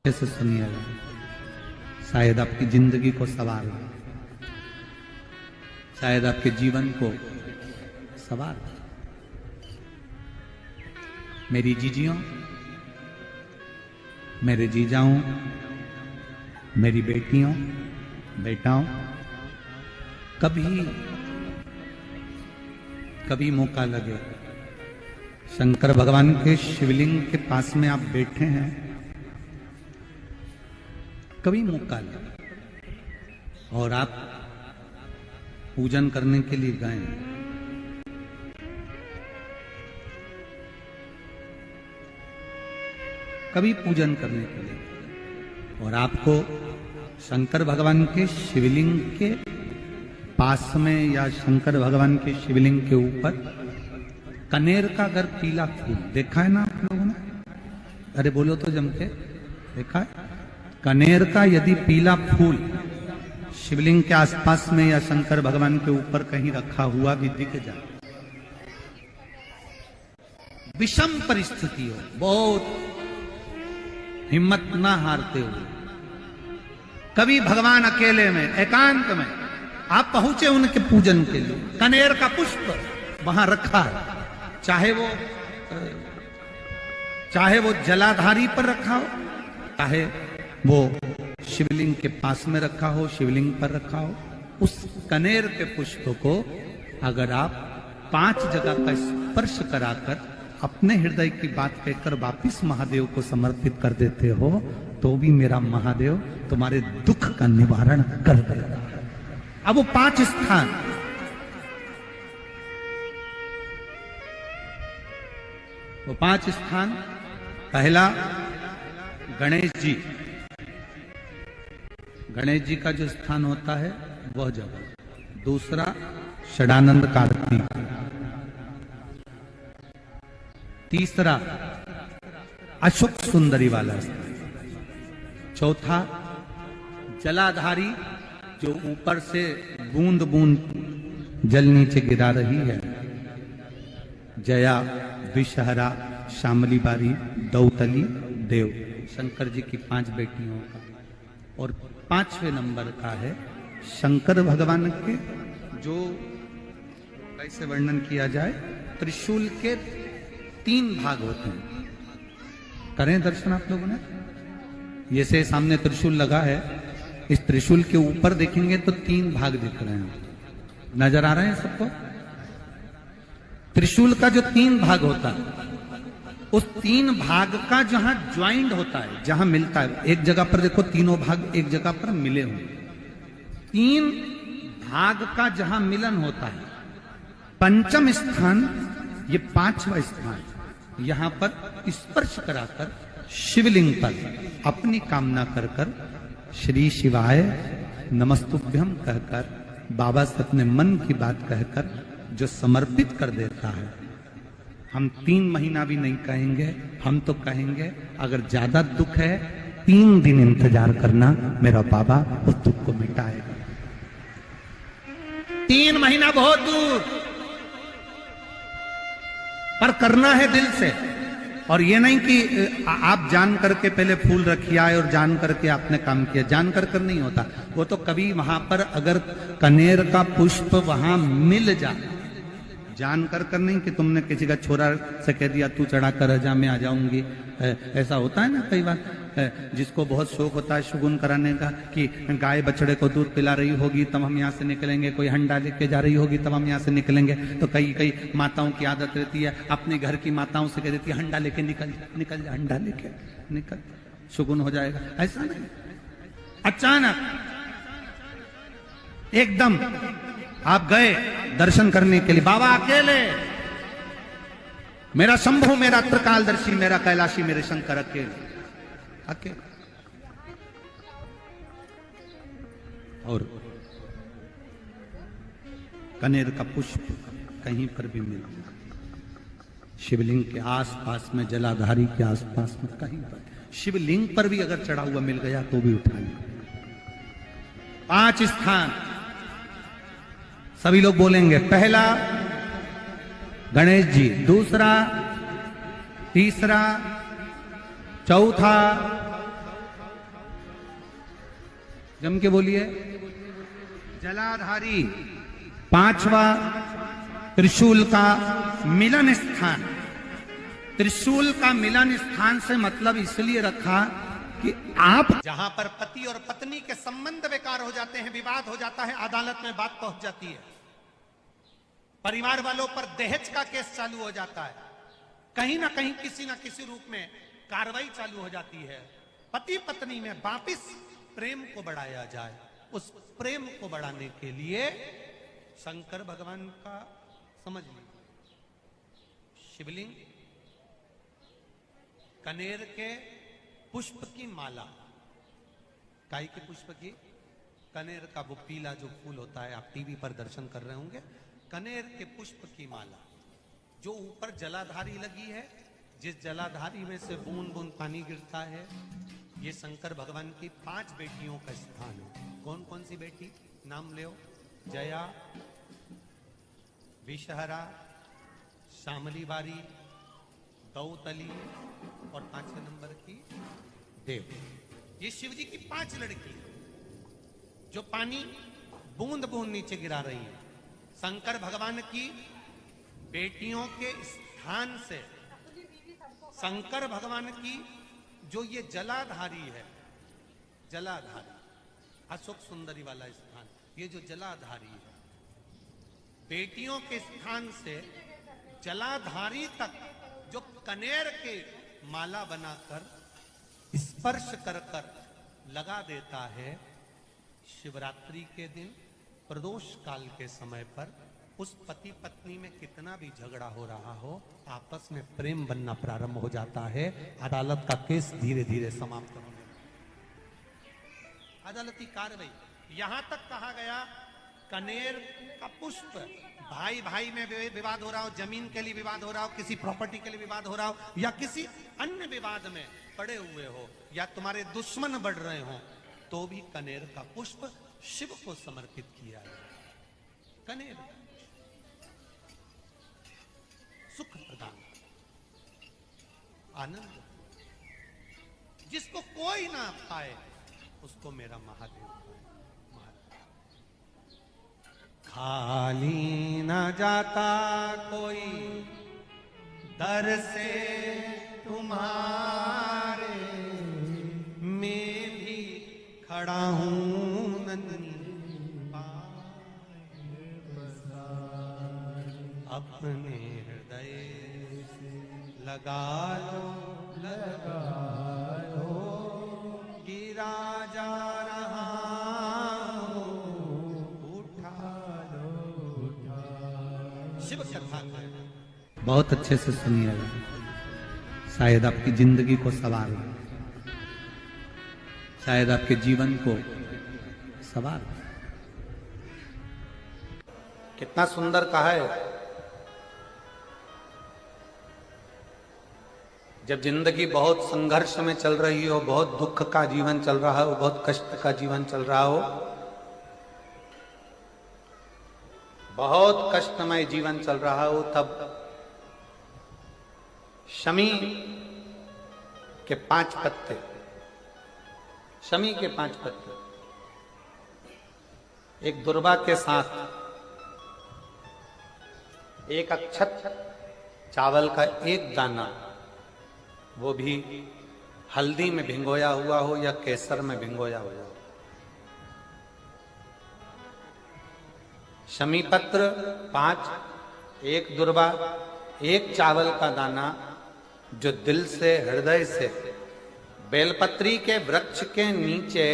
से सुनिएगा, शायद आपकी जिंदगी को सवार, शायद आपके जीवन को सवार। मेरी जीजियों, मेरे जीजाओं, मेरी बेटियों, बेटाओं, कभी मौका लगे, शंकर भगवान के शिवलिंग के पास में आप बैठे हैं, कभी मौका लगे और आप पूजन करने के लिए गए, कभी पूजन करने के लिए, और आपको शंकर भगवान के शिवलिंग के पास में या शंकर भगवान के शिवलिंग के ऊपर कनेर का अगर पीला फूल देखा है ना आप लोगों ने? अरे बोलो तो जम के, देखा है? कनेर का यदि पीला फूल शिवलिंग के आसपास में या शंकर भगवान के ऊपर कहीं रखा हुआ भी दिख जाए, विषम परिस्थिति हो, बहुत हिम्मत ना हारते हुए, कभी भगवान अकेले में एकांत में आप पहुंचे उनके पूजन के लिए, कनेर का पुष्प वहां रखा है, चाहे वो जलाधारी पर रखा हो, चाहे वो शिवलिंग के पास में रखा हो, शिवलिंग पर रखा हो, उस कनेर के पुष्प को अगर आप 5 जगह का स्पर्श कराकर अपने हृदय की बात कहकर वापिस महादेव को समर्पित कर देते हो, तो भी मेरा महादेव तुम्हारे दुख का निवारण कर देगा। अब वो 5 स्थान, वो 5 स्थान, पहला गणेश जी, गणेश जी का जो स्थान होता है वह जगह। दूसरा षडानंद कार्तिक, तीसरा अशोक सुंदरी वाला स्थान, चौथा जलाधारी जो ऊपर से बूंद बूंद जल नीचे गिरा रही है, जया, विषहरा, शामली बारी, दौतली, देव, शंकर जी की 5 बेटियों का। और 5वें नंबर का है शंकर भगवान के, जो कैसे वर्णन किया जाए, त्रिशूल के 3 भाग होते हैं। करें दर्शन आप लोगों ने? ये से सामने त्रिशूल लगा है, इस त्रिशूल के ऊपर देखेंगे तो 3 भाग दिख रहे हैं, नजर आ रहे हैं सबको? त्रिशूल का जो 3 भाग होता है, उस 3 भाग का जहां ज्वाइंट होता है, जहां मिलता है, एक जगह पर देखो तीनों भाग एक जगह पर मिले हुए, 3 भाग का जहां मिलन होता है, 5वां स्थान, ये 5वां स्थान, यहां पर स्पर्श कराकर शिवलिंग पर अपनी कामना कर कर श्री शिवाय नमस्तुभ्यम कहकर, बाबा से अपने मन की बात कहकर जो समर्पित कर देता है, हम 3 महीना भी नहीं कहेंगे, हम तो कहेंगे अगर ज्यादा दुख है 3 दिन इंतजार करना, मेरा बाबा उस दुख को मिटाएगा। 3 महीना बहुत दूर, पर करना है दिल से। और ये नहीं कि आप जान करके पहले फूल रखिए आए और जान करके आपने काम किया, जान कर नहीं होता वो तो। कभी वहां पर अगर कनेर का पुष्प वहां मिल जाए, जान कर नहीं कि तुमने किसी का छोरा से कह दिया तू चढ़ा कर जा, मैं आ जाऊंगी, ऐसा होता है ना कई बार, जिसको बहुत शौक होता है शगुन कराने का, कि गाय बछड़े को दूध पिला रही होगी तब हम यहाँ से निकलेंगे, कोई हंडा लेके जा रही होगी तब हम यहाँ से निकलेंगे। तो कई माताओं की आदत रहती है, अपने घर की माताओं से कह देती है हंडा लेके निकल जा, हंडा लेके निकल, शगुन हो जाएगा। ऐसा नहीं, अचानक एकदम आप गए दर्शन करने के लिए, बाबा अकेले, मेरा शंभु, मेरा त्रिकालदर्शी, मेरा कैलाशी, मेरे शंकर अकेले, अकेले। और कनेर का पुष्प कहीं पर भी मिला, शिवलिंग के आसपास में, जलाधारी के आसपास में, कहीं पर, शिवलिंग पर भी अगर चढ़ा हुआ मिल गया तो भी उठा लिया। 5 स्थान सभी लोग बोलेंगे, पहला गणेश जी, दूसरा, तीसरा, चौथा, जम के बोलिए। जलाधारी पांचवा त्रिशूल का मिलन स्थान। त्रिशूल का मिलन स्थान से मतलब इसलिए रखा कि आप जहां पर पति और पत्नी के संबंध बेकार हो जाते हैं, विवाद हो जाता है, अदालत में बात पहुंच जाती है, परिवार वालों पर दहेज का केस चालू हो जाता है, कहीं ना कहीं किसी ना किसी रूप में कार्रवाई चालू हो जाती है, पति पत्नी में वापिस प्रेम को बढ़ाया जाए, उस प्रेम को बढ़ाने के लिए शंकर भगवान का समझ लीजिए शिवलिंग, कनेर के पुष्प की माला, गाय के पुष्प की, कनेर का वो पीला जो फूल होता है, आप टीवी पर दर्शन कर रहे होंगे, कनेर के पुष्प की माला जो ऊपर जलाधारी लगी है, जिस जलाधारी में से बूंद बूंद पानी गिरता है, ये शंकर भगवान की 5 बेटियों का स्थान है। कौन कौन सी बेटी नाम ले? जया, विषहरा, श्यामली बारी, दौतली और 5वें नंबर की देव। ये शिव जी की 5 लड़की जो पानी बूंद बूंद नीचे गिरा रही है। शंकर भगवान की बेटियों के स्थान से शंकर भगवान की जो ये जलाधारी है, जलाधारी अशोक सुंदरी वाला स्थान, ये जो जलाधारी है, बेटियों के स्थान से जलाधारी तक जो कनेर के माला बनाकर स्पर्श कर कर लगा देता है, शिवरात्रि के दिन प्रदोष काल के समय पर उस पति पत्नी में कितना भी झगड़ा हो रहा हो, आपस में प्रेम बनना प्रारंभ हो जाता है। अदालत का केस धीरे धीरे समाप्त होने लगता है। अदालती कार्रवाई यहां तक कहा गया, कनेर का पुष्प, भाई भाई में विवाद हो रहा हो, जमीन के लिए विवाद हो रहा हो, किसी प्रॉपर्टी के लिए विवाद हो रहा हो, या किसी अन्य विवाद में पड़े हुए हो, या तुम्हारे दुश्मन बढ़ रहे हो, तो भी कनेर का पुष्प शिव को समर्पित किया है। कनेर सुख प्रदान, आनंद, जिसको कोई ना पाए उसको मेरा महादेव खाली न जाता कोई दर से तुम्हारे, मैं भी खड़ा हूं नन्ही अपने हृदय लगा लो, गिरा जा रहा शिव कथा बहुत अच्छे से सुनिएगा, शायद आपकी जिंदगी को सवार हो, शायद आपके जीवन को सवार हो। कितना सुंदर कहा है। जब जिंदगी बहुत संघर्ष में चल रही हो, बहुत दुख का जीवन चल रहा हो, बहुत कष्ट का जीवन चल रहा हो, बहुत कष्टमय जीवन चल रहा हो, तब शमी के 5 पत्ते, शमी के 5 पत्ते, एक दुर्वा के साथ एक अक्षत चावल का एक दाना, वो भी हल्दी में भिंगोया हुआ हो या केसर में भिंगोया हुआ हो, शमी पत्र 5, एक दुर्वा, एक चावल का दाना, जो दिल से हृदय से बेलपत्री के वृक्ष के नीचे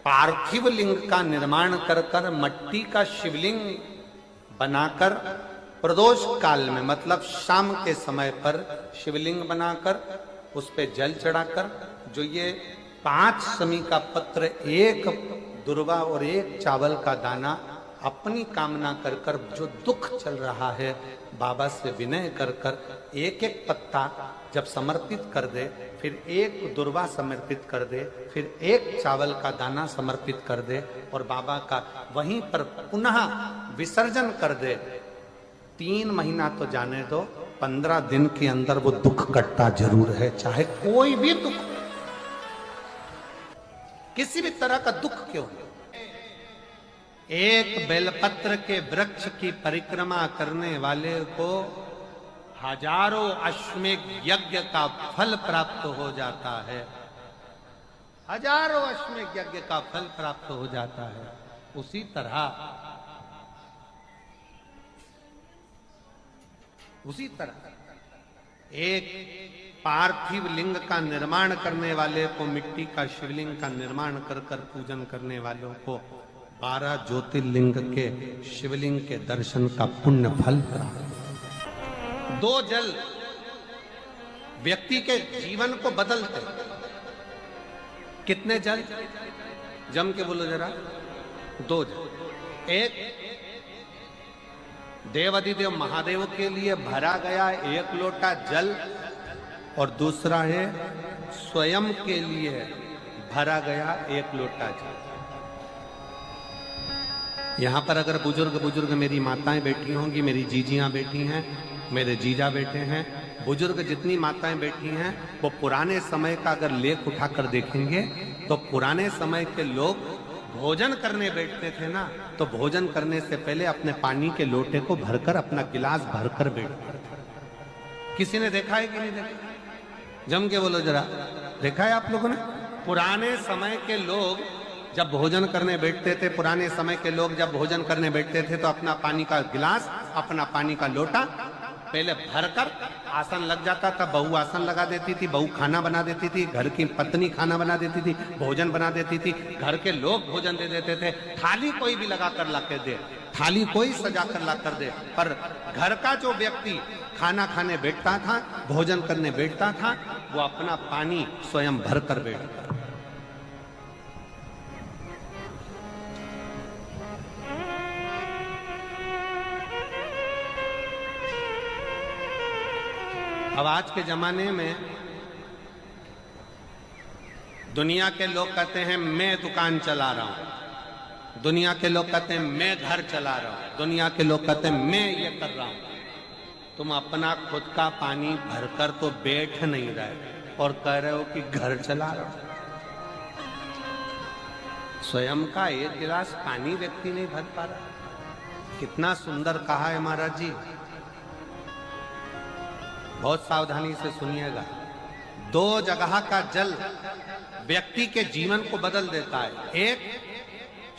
पार्थिव लिंग का निर्माण कर कर मट्टी का शिवलिंग बनाकर प्रदोष काल में, मतलब शाम के समय पर शिवलिंग बनाकर उस पे जल चढ़ाकर, जो ये 5 शमी का पत्र, एक दुर्वा और एक चावल का दाना, अपनी कामना कर कर जो दुख चल रहा है, बाबा से विनय कर कर एक एक पत्ता जब समर्पित कर दे, फिर एक दुर्वा समर्पित कर दे, फिर एक चावल का दाना समर्पित कर दे, और बाबा का वहीं पर पुनः विसर्जन कर दे, 3 महीना तो जाने दो, 15 दिन के अंदर वो दुख कटता जरूर है, चाहे कोई भी दुख। किसी भी तरह का दुख क्यों हो, एक बेलपत्र के वृक्ष की परिक्रमा करने वाले को हजारों अश्वमेध यज्ञ का फल प्राप्त हो जाता है। हजारों अश्वमेध यज्ञ का फल प्राप्त हो जाता है। उसी तरह एक पार्थिव लिंग का निर्माण करने वाले को, मिट्टी का शिवलिंग का निर्माण कर कर पूजन करने वालों को 12 ज्योतिर्लिंग के शिवलिंग के दर्शन का पुण्य फल प्राप्त। 2 जल व्यक्ति के जीवन को बदलते। कितने जल? जम के बोलो जरा। 2 जल। एक देवाधिदेव महादेव के लिए भरा गया 1 लोटा जल, और दूसरा है स्वयं के लिए भरा गया 1 लोटा जल। यहां पर अगर बुजुर्ग मेरी माताएं बैठी होंगी, मेरी जीजियां बैठी हैं, मेरे जीजा बैठे हैं, बुजुर्ग जितनी माताएं बैठी हैं, वो पुराने समय का अगर लेख उठाकर देखेंगे तो पुराने समय के लोग भोजन करने बैठते थे ना, तो भोजन करने से पहले अपने पानी के लोटे को भरकर, अपना गिलास भरकर बैठते थे। किसी ने देखा है कि नहीं देखा? जम के बोलो जरा। देखा है आप लोगों ने? पुराने समय के लोग जब भोजन करने बैठते थे, पुराने समय के लोग जब भोजन करने बैठते थे तो अपना पानी का गिलास, अपना पानी का लोटा पहले भरकर आसन लग जाता था। बहू आसन लगा देती थी, बहू खाना बना देती थी, घर की पत्नी खाना बना देती थी, भोजन बना देती थी, घर के लोग भोजन दे देते थे। थाली कोई भी लगा कर ला के दे, थाली कोई सजा कर ला कर दे, पर घर का जो व्यक्ति खाना खाने बैठता था, भोजन करने बैठता था, वो अपना पानी स्वयं भर कर बैठता। अब आज के जमाने में दुनिया के लोग कहते हैं मैं दुकान चला रहा हूं, दुनिया के लोग कहते हैं मैं घर चला रहा हूं, दुनिया के लोग कहते हैं मैं ये कर रहा हूं। तुम अपना खुद का पानी भरकर तो बैठ नहीं रहे और कह रहे हो कि घर चला रहा हूं। स्वयं का 1 गिलास पानी व्यक्ति नहीं भर पा रहा। कितना सुंदर कहा है महाराज जी। बहुत सावधानी से सुनिएगा। 2 जगह का जल व्यक्ति के जीवन को बदल देता है। एक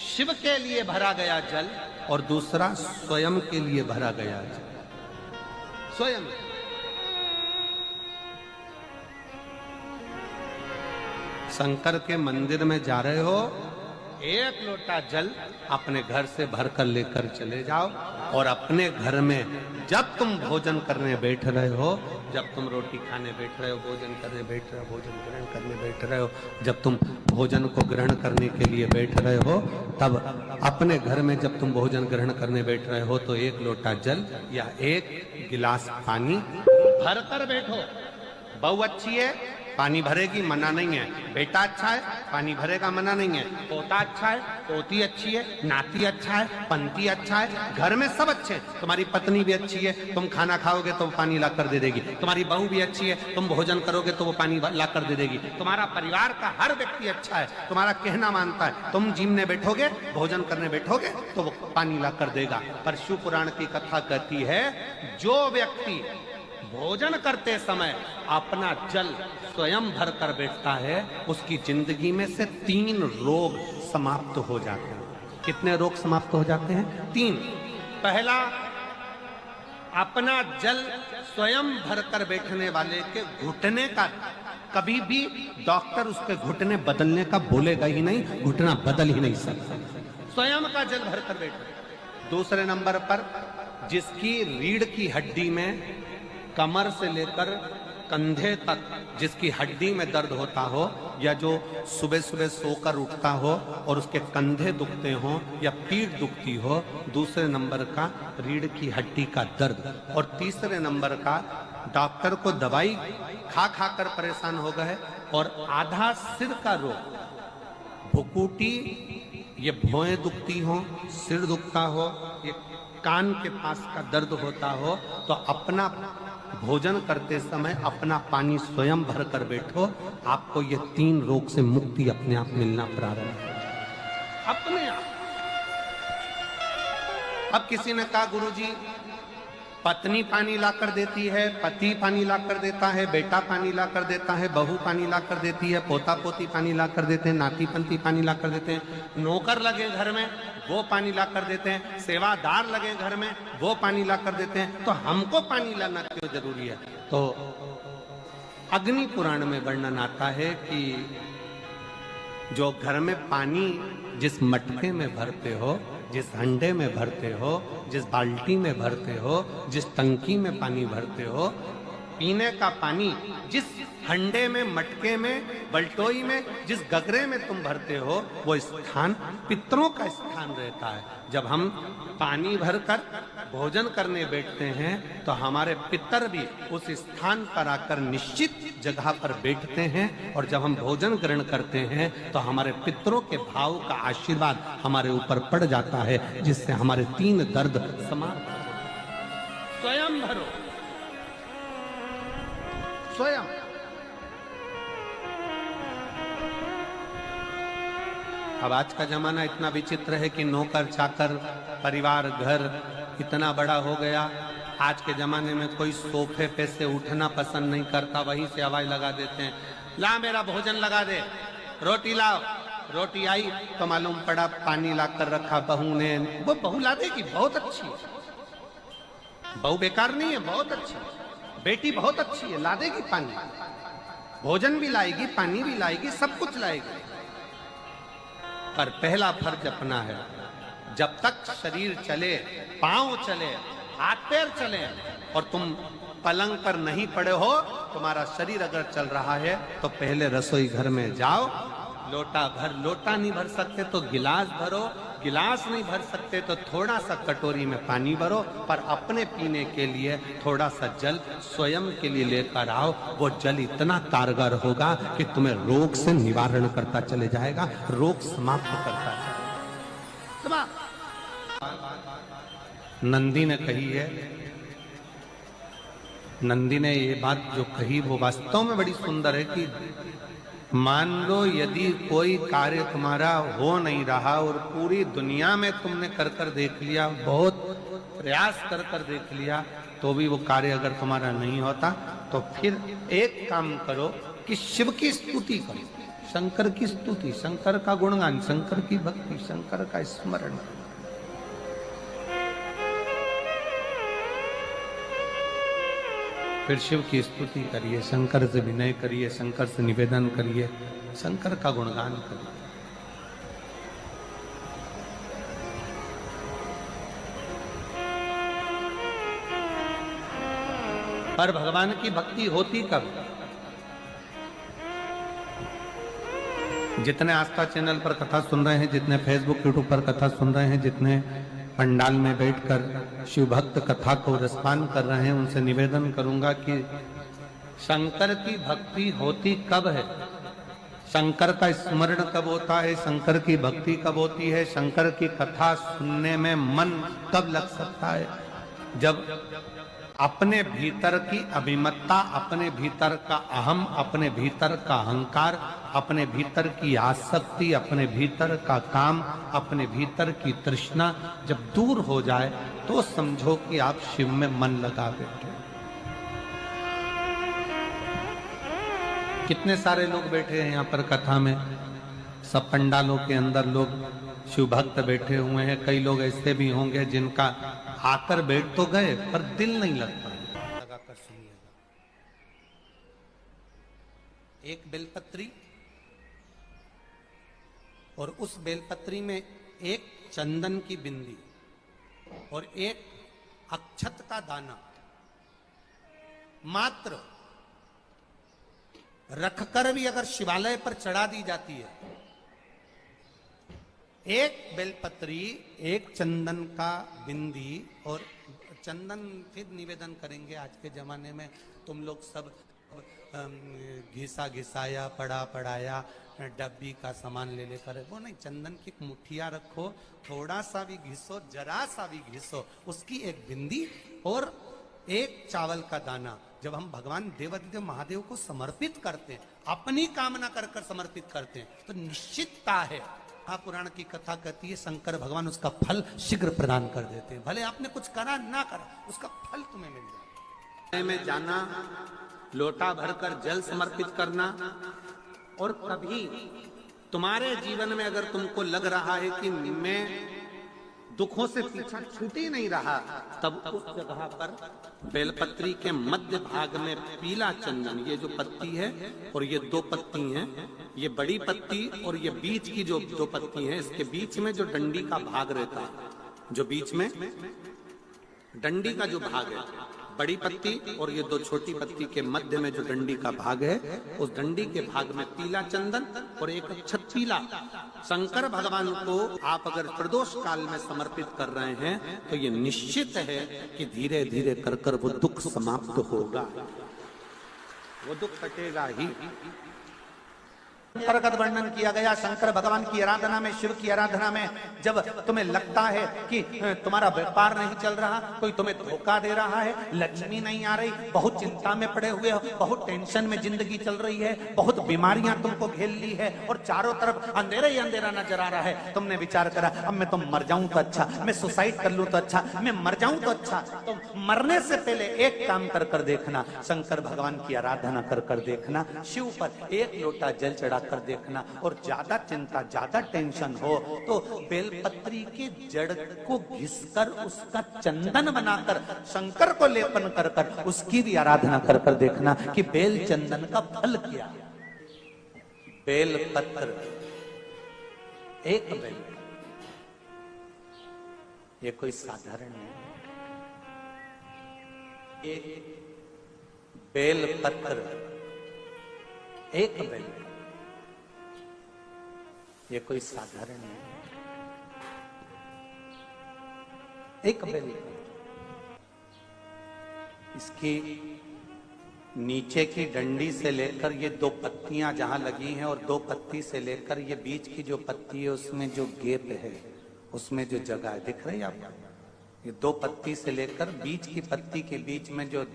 शिव के लिए भरा गया जल, और दूसरा स्वयं के लिए भरा गया जल। स्वयं शंकर के मंदिर में जा रहे हो, 1 लोटा जल अपने घर से भरकर लेकर चले जाओ, और अपने घर में जब तुम भोजन करने बैठ रहे हो, जब तुम रोटी खाने बैठ रहे हो, भोजन करने बैठ रहे हो, भोजन ग्रहण करने बैठ रहे हो, जब तुम भोजन को ग्रहण करने के लिए बैठ रहे हो, तब अपने घर में जब तुम भोजन ग्रहण करने बैठ रहे हो तो 1 लोटा जल या 1 गिलास पानी भरकर बैठो। बहू अच्छी है, पानी भरेगी, मना नहीं है। बेटा अच्छा है, पानी भरेगा, मना नहीं है। पोता अच्छा है, पोती अच्छी है, नाती अच्छा है, पंती अच्छा है, घर में सब अच्छे। तुम्हारी पत्नी भी अच्छी है, तुम खाना खाओगे तो वो पानी ला कर दे देगी। तुम्हारी बहू भी अच्छी है, तुम भोजन करोगे तो वो पानी ला कर दे देगी। तुम्हारा परिवार का हर व्यक्ति अच्छा है, तुम्हारा कहना मानता है। तुम जिमने बैठोगे, भोजन करने बैठोगे तो वो पानी ला कर देगा। पर शिव पुराण की कथा कहती है, जो व्यक्ति भोजन करते समय अपना जल स्वयं भर कर बैठता है, उसकी जिंदगी में से 3 रोग समाप्त हो जाते हैं। कितने रोग समाप्त हो जाते हैं? 3। पहला, अपना जल स्वयं भर कर बैठने वाले के घुटने का कभी भी डॉक्टर उसके घुटने बदलने का बोलेगा ही नहीं, घुटना बदल ही नहीं सकता। स्वयं का जल भर कर बैठे। दूसरे नंबर पर, जिसकी रीढ़ की हड्डी में कमर से लेकर कंधे तक जिसकी हड्डी में दर्द होता हो, या जो सुबह सुबह सोकर उठता हो और उसके कंधे दुखते हो या पीठ दुखती हो। दूसरे नंबर का रीढ़ की हड्डी का दर्द। और तीसरे नंबर का, डॉक्टर को दवाई खा खा कर परेशान हो गए और आधा सिर का रोग, भुकुटी, ये भौएं दुखती हो, सिर दुखता हो, ये कान के पास का दर्द होता हो, तो अपना भोजन करते समय अपना पानी स्वयं भर कर बैठो, आपको ये 3 रोग से मुक्ति अपने आप मिलना प्रारंभ हो जाए, अपने आप। अब किसी ने कहा गुरुजी पत्नी पानी लाकर देती है, पति पानी लाकर देता है, बेटा पानी लाकर देता है, बहू पानी लाकर देती है, पोता पोती पानी लाकर देते हैं, नाती पंती पानी लाकर देते हैं, नौकर लगे घर में वो पानी लाकर देते हैं, सेवादार लगे घर में वो पानी लाकर देते हैं, तो हमको पानी लाना क्यों जरूरी है? तो अग्नि पुराण में वर्णन आता है कि जो घर में पानी जिस मटके में भरते हो, जिस हंडे में भरते हो, जिस बाल्टी में भरते हो, जिस टंकी में पानी भरते हो, पीने का पानी जिस हंडे में, मटके में, बल्टोई में, जिस गगरे में तुम भरते हो, वो स्थान पितरों का स्थान रहता है। जब हम पानी भरकर भोजन करने बैठते हैं तो हमारे पितर भी उस स्थान पर आकर निश्चित जगह पर बैठते हैं, और जब हम भोजन ग्रहण करते हैं तो हमारे पितरों के भाव का आशीर्वाद हमारे ऊपर पड़ जाता है, जिससे हमारे 3 दर्द समाप्त हो जाते। स्वयं भरो, स्वयं। अब आज का जमाना इतना विचित्र है कि नौकर चाकर, परिवार, घर इतना बड़ा हो गया। आज के जमाने में कोई सोफे पे से उठना पसंद नहीं करता, वहीं से आवाज लगा देते हैं, ला मेरा भोजन लगा दे, रोटी लाओ। रोटी आई तो मालूम पड़ा पानी ला कर रखा बहू ने। वो बहू ला देगी, बहुत अच्छी है, बहू बेकार नहीं है, बहुत अच्छी है, बेटी बहुत अच्छी है, ला देगी पानी, भोजन भी लाएगी, पानी भी लाएगी, सब कुछ लाएगी। पर पहला फर्ज अपना है, जब तक शरीर चले, पांव चले, हाथ पैर चले, और तुम पलंग पर नहीं पड़े हो, तुम्हारा शरीर अगर चल रहा है तो पहले रसोई घर में जाओ, लोटा भर, लोटा नहीं भर सकते तो गिलास भरो, गिलास नहीं भर सकते तो थोड़ा सा कटोरी में पानी भरो, पर अपने पीने के लिए थोड़ा सा जल स्वयं के लिए लेकर आओ। वो जल इतना कारगर होगा कि तुम्हें रोग से निवारण करता चले जाएगा, रोग समाप्त करता जाएगा। नंदी ने कही है, नंदी ने ये बात जो कही वो वास्तव में बड़ी सुंदर है कि मान लो यदि कोई कार्य तुम्हारा हो नहीं रहा और पूरी दुनिया में तुमने कर कर देख लिया, बहुत प्रयास कर कर देख लिया, तो भी वो कार्य अगर तुम्हारा नहीं होता, तो फिर एक काम करो कि शिव की स्तुति करो, शंकर की स्तुति, शंकर का गुणगान, शंकर की भक्ति, शंकर का स्मरण। फिर शिव की स्तुति करिए, शंकर से विनय करिए, शंकर से निवेदन करिए, शंकर का गुणगान करिए। पर भगवान की भक्ति होती कब? जितने आस्था चैनल पर कथा सुन रहे हैं, जितने फेसबुक यूट्यूब पर कथा सुन रहे हैं, जितने पंडाल में बैठकर शिव भक्त कथा को रसपान कर रहे हैं, उनसे निवेदन करूंगा कि शंकर की भक्ति होती कब है, शंकर का स्मरण कब होता है, शंकर की भक्ति कब होती है, शंकर की कथा सुनने में मन कब लग सकता है? जब अपने भीतर की अभिमत्ता, अपने भीतर का अहम, अपने भीतर का अहंकार, अपने भीतर की आसक्ति, अपने भीतर का काम, अपने भीतर की तृष्णा जब दूर हो जाए तो समझो कि आप शिव में मन लगा बैठे। कितने सारे लोग बैठे हैं यहाँ पर कथा में, सब पंडालों के अंदर लोग शिव भक्त बैठे हुए हैं। कई लोग ऐसे भी होंगे जिनका आकर बैठ तो गए पर दिल नहीं लगता। लगाकर सुनिएगा, एक बेलपत्री और उस बेलपत्री में एक चंदन की बिंदी और एक अक्षत का दाना मात्र रखकर भी अगर शिवालय पर चढ़ा दी जाती है, एक बेलपत्री, एक चंदन का बिंदी, और चंदन फिर निवेदन करेंगे। आज के जमाने में तुम लोग सब घिसा घिसाया, पड़ा पड़ाया, डब्बी का सामान ले लेकर, वो नहीं, चंदन की मुठिया रखो, थोड़ा सा भी घिसो, जरा सा भी घिसो, उसकी एक बिंदी और एक चावल का दाना जब हम भगवान देवादिदेव महादेव को समर्पित करते हैं, अपनी कामना कर कर समर्पित करते हैं, तो निश्चितता है। पुराण की कथा कहती है शंकर भगवान उसका फल शीघ्र प्रदान कर देते हैं। भले आपने कुछ करा ना करा, उसका फल तुम्हें मिल जाए। में जाना, लोटा भरकर जल समर्पित करना, और कभी तुम्हारे जीवन में अगर तुमको लग रहा है कि मैं दुखों से पीछा छूट ही नहीं रहा, तब उस जगह पर बेलपत्री के मध्य भाग में पीला चंदन, ये जो पत्ती है और ये दो पत्ती हैं, ये बड़ी पत्ती और ये बीच की जो दो पत्ती है, इसके बीच में जो डंडी का भाग रहता है, जो बीच में डंडी का जो भाग है, बड़ी पत्ती और ये दो छोटी पत्ती के मध्य में जो डंडी का भाग है, उस डंडी के भाग में पीला चंदन और एक अक्षत पीला शंकर भगवान को आप अगर प्रदोष काल में समर्पित कर रहे हैं, तो ये निश्चित है कि धीरे धीरे कर कर वो दुख समाप्त होगा, वो दुख कटेगा ही। प्रगट वर्णन किया गया शंकर भगवान की आराधना में, शिव की आराधना में। जब तुम्हें लगता है कि तुम्हारा व्यापार नहीं चल रहा, कोई तुम्हें धोखा दे रहा है, लक्ष्मी नहीं आ रही, बहुत चिंता में पड़े हुए हो, बहुत टेंशन में जिंदगी चल रही है, बहुत बीमारियां तुमको घेर ली है और चारों तरफ अंधेरा ही अंधेरा नजर आ रहा है, तुमने विचार करा अब मैं तो मर जाऊं तो अच्छा, मैं सुसाइड कर लूं तो अच्छा, मैं मर जाऊं तो अच्छा। तो मरने से पहले एक काम कर कर देखना, शंकर भगवान की आराधना कर कर देखना, शिव पर एक लोटा जल चढ़ा कर देखना, और ज्यादा चिंता ज्यादा टेंशन हो तो बेलपत्री के जड़ को घिसकर उसका चंदन बनाकर शंकर को लेपन कर कर उसकी भी आराधना कर कर देखना कि बेल चंदन का फल क्या। बेल पत्र, एक बेल, ये कोई साधारण नहीं, एक बेल पत्र, एक बेल, ये कोई साधारण नहीं, एक बेल। इसकी नीचे की डंडी से लेकर ये दो पत्तियां जहां लगी हैं, और दो पत्ती से लेकर ये बीच की जो पत्ती है उसमें जो गैप है, उसमें जो जगह है, दिख रही है आपको? ये दो पत्ती से लेकर बीच की पत्ती के बीच में जो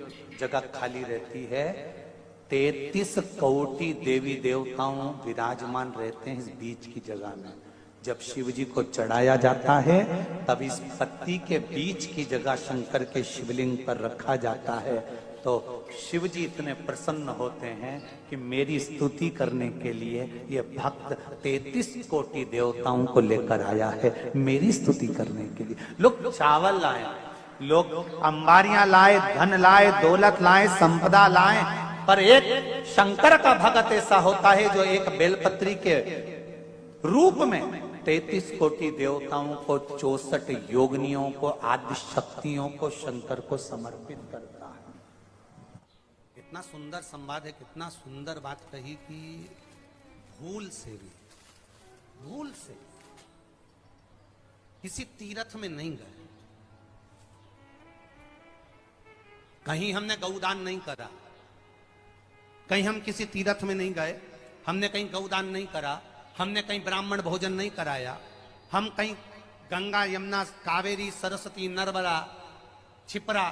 जगह खाली रहती है, 33 कोटि देवी देवताओं विराजमान रहते हैं इस बीच की जगह में। जब शिव जी को चढ़ाया जाता है तब इस पत्ती के बीच की जगह शंकर के शिवलिंग पर रखा जाता है, तो शिव जी इतने प्रसन्न होते हैं कि मेरी स्तुति करने के लिए ये भक्त 33 कोटि देवताओं को लेकर आया है, मेरी स्तुति करने के लिए। लोग चावल लाए, लोग अंबारियां लाए, धन लाए, दौलत लाए, संपदा लाए, पर एक शंकर का भक्त ऐसा होता है जो एक बेलपत्री के रूप में 33 कोटि देवताओं को, 64 योगिनियों को, आदि शक्तियों को शंकर को समर्पित करता है। कितना सुंदर संवाद है, कितना सुंदर बात कही कि भूल से किसी तीर्थ में नहीं गए, कहीं हमने गौदान नहीं करा, कहीं हम किसी तीर्थ में नहीं गए, हमने कहीं गौदान नहीं करा, हमने कहीं ब्राह्मण भोजन नहीं कराया, हम कहीं गंगा यमुना कावेरी सरस्वती नर्मदा छिपरा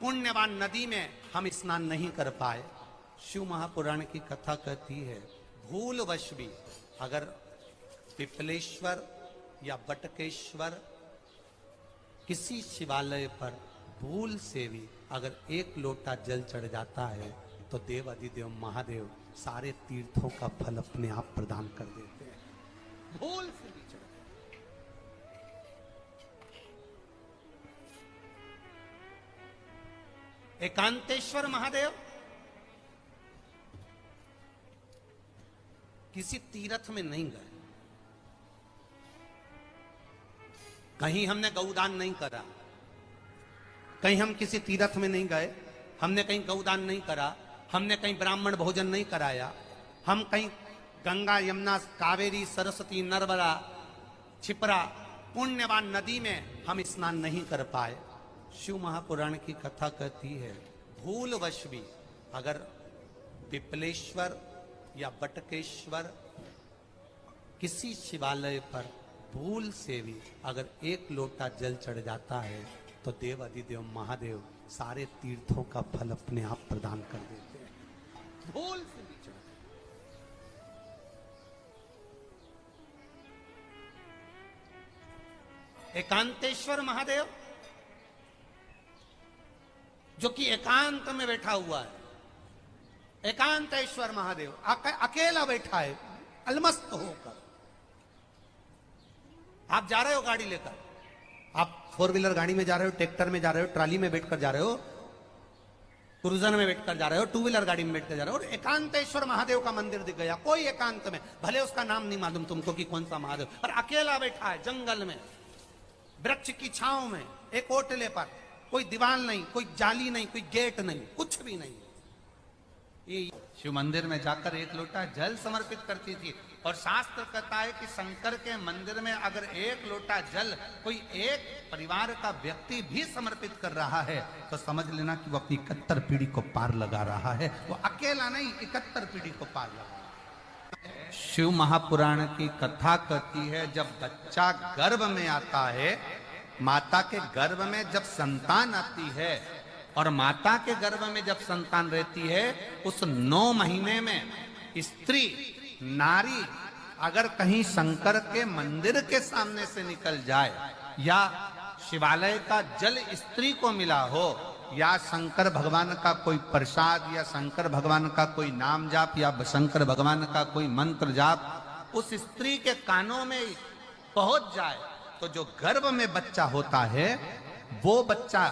पुण्यवान नदी में हम स्नान नहीं कर पाए। शिव महापुराण की कथा कहती है भूलवश भी अगर पिपलेश्वर या बटकेश्वर किसी शिवालय पर भूल से भी अगर एक लोटा जल चढ़ जाता है, तो देव अधिदेव महादेव सारे तीर्थों का फल अपने आप प्रदान कर देते हैं। भूल से भी चढ़ एकांतेश्वर महादेव किसी तीर्थ में नहीं गए, कहीं हमने गौदान नहीं करा, कहीं हम किसी तीर्थ में नहीं गए, हमने कहीं गौदान नहीं करा, हमने कहीं ब्राह्मण भोजन नहीं कराया, हम कहीं गंगा यमुना कावेरी सरस्वती नर्मदा छिपरा पुण्यवान नदी में हम स्नान नहीं कर पाए। शिव महापुराण की कथा कहती है भूलवश भी अगर पिपलेश्वर या बटकेश्वर किसी शिवालय पर भूल से भी अगर एक लोटा जल चढ़ जाता है, तो देव अधिदेव महादेव सारे तीर्थों का फल अपने आप प्रदान कर देते हैं। भूल से भी चूक। एकांतेश्वर महादेव जो कि एकांत में बैठा हुआ है, एकांतेश्वर महादेव अकेला बैठा है अलमस्त होकर। आप जा रहे हो गाड़ी लेकर, आप 4 व्हीलर गाड़ी में जा रहे हो, ट्रैक्टर में जा रहे हो, ट्राली में बैठकर जा रहे हो, क्रूजर में बैठकर जा रहे हो, 2 व्हीलर गाड़ी में बैठकर जा रहे हो, और एकांतेश्वर महादेव का मंदिर दिख गया कोई एकांत में, भले उसका नाम नहीं मालूम तुमको कि कौन सा महादेव, पर अकेला बैठा है जंगल में, वृक्ष की छांव में, एक ओटले पर, कोई दीवार नहीं, कोई जाली नहीं, कोई गेट नहीं, कुछ भी नहीं। ये शिव मंदिर में जाकर 1 लोटा जल समर्पित करती थी। और शास्त्र कहता है कि शंकर के मंदिर में अगर 1 लोटा जल कोई एक परिवार का व्यक्ति भी समर्पित कर रहा है तो समझ लेना कि वो अपनी 71 पीढ़ी को पार लगा रहा है। वो अकेला नहीं, 71 पीढ़ी को पार लगा रहा है। शिव महापुराण की कथा कहती है जब बच्चा गर्भ में आता है, माता के गर्भ में जब संतान आती है और माता के गर्भ में जब संतान रहती है, उस 9 महीने में स्त्री नारी अगर कहीं शंकर के मंदिर के सामने से निकल जाए, या शिवालय का जल स्त्री को मिला हो, या शंकर भगवान का कोई प्रसाद, या शंकर भगवान का कोई नाम जाप, या शंकर भगवान का कोई मंत्र जाप उस स्त्री के कानों में पहुंच जाए, तो जो गर्भ में बच्चा होता है वो बच्चा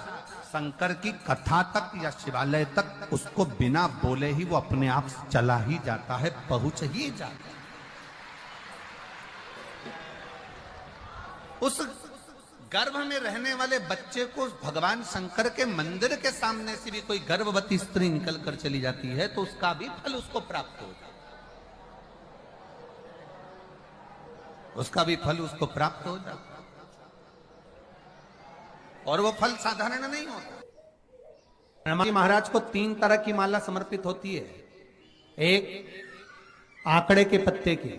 शंकर की कथा तक या शिवालय तक उसको बिना बोले ही वो अपने आप चला ही जाता है, पहुंच ही जाता है। उस गर्भ में रहने वाले बच्चे को भगवान शंकर के मंदिर के सामने से भी कोई गर्भवती स्त्री निकल कर चली जाती है तो उसका भी फल उसको प्राप्त होता है, उसका भी फल उसको प्राप्त हो जाता है। और वो फल साधारण नहीं होता। हनुमान महाराज को 3 तरह की माला समर्पित होती है। एक आंकड़े के पत्ते की,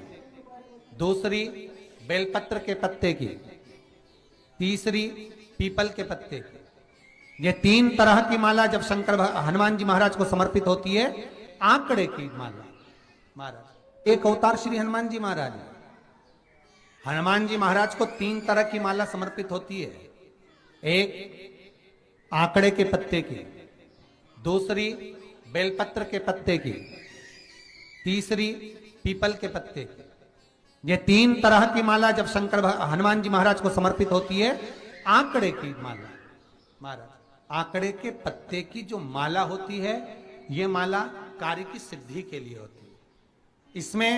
दूसरी बेलपत्र के पत्ते की, तीसरी पीपल के पत्ते की। ये 3 तरह की माला जब हनुमान जी महाराज को समर्पित होती है, आंकड़े की माला महाराज एक अवतार श्री हनुमान जी महाराज, हनुमान जी महाराज को 3 तरह की माला समर्पित होती है। एक आंकड़े के पत्ते की, दूसरी बेलपत्र के पत्ते की, तीसरी पीपल के पत्ते की। ये 3 तरह की माला जब हनुमान जी महाराज को समर्पित होती है, आंकड़े की माला महाराज, आंकड़े के पत्ते की जो माला होती है, ये माला कार्य की सिद्धि के लिए होती है। इसमें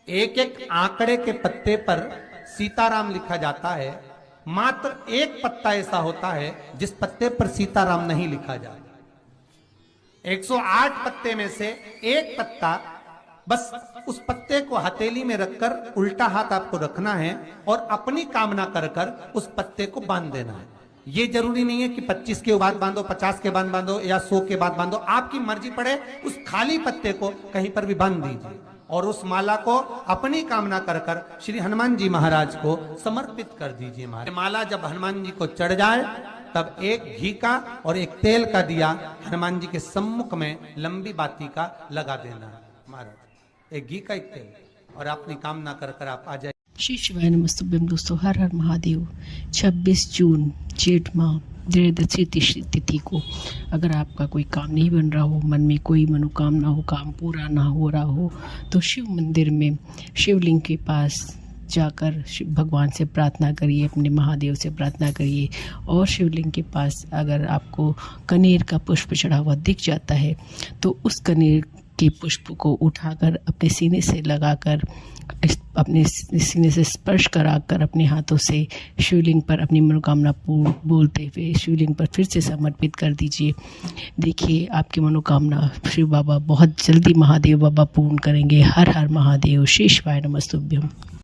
एक आंकड़े के पत्ते पर सीताराम लिखा जाता है, मात्र एक पत्ता ऐसा होता है जिस पत्ते पर सीताराम नहीं लिखा जाता। 108 पत्ते में से एक पत्ता, बस उस पत्ते को हथेली में रखकर उल्टा हाथ आपको रखना है और अपनी कामना कर कर उस पत्ते को बांध देना है। ये जरूरी नहीं है कि 25 के बाद बांधो, 50 के बाद बांधो या 100 के बाद बांधो, आपकी मर्जी पड़े उस खाली पत्ते को कहीं पर भी बांध दीजिए और उस माला को अपनी कामना कर कर श्री हनुमान जी महाराज को समर्पित कर दीजिए। माला जब हनुमान जी को चढ़ जाए तब एक घी का और एक तेल का दिया हनुमान जी के सम्मुख में लंबी बाती का लगा देना है महाराज, एक घी का एक तेल, और अपनी कामना कर कर आप आ जाए। श्री शिवाय नमस्तुभ्यम। दोस्तों, हर हर महादेव। 26 जून जेठ माह त्रयोदशी तिथि को अगर आपका कोई काम नहीं बन रहा हो, मन में कोई मनोकामना हो, काम पूरा ना हो रहा हो, तो शिव मंदिर में शिवलिंग के पास जाकर भगवान से प्रार्थना करिए, अपने महादेव से प्रार्थना करिए। और शिवलिंग के पास अगर आपको कनेर का पुष्प चढ़ा हुआ दिख जाता है तो उस कनेर के पुष्प को उठाकर अपने सीने से लगाकर, अपने सीने से स्पर्श कराकर अपने हाथों से शिवलिंग पर अपनी मनोकामना बोलते हुए शिवलिंग पर फिर से समर्पित कर दीजिए। देखिए, आपकी मनोकामना शिव बाबा बहुत जल्दी महादेव बाबा पूर्ण करेंगे। हर हर महादेव। श्री शिवाय नमस्तुभ्यम।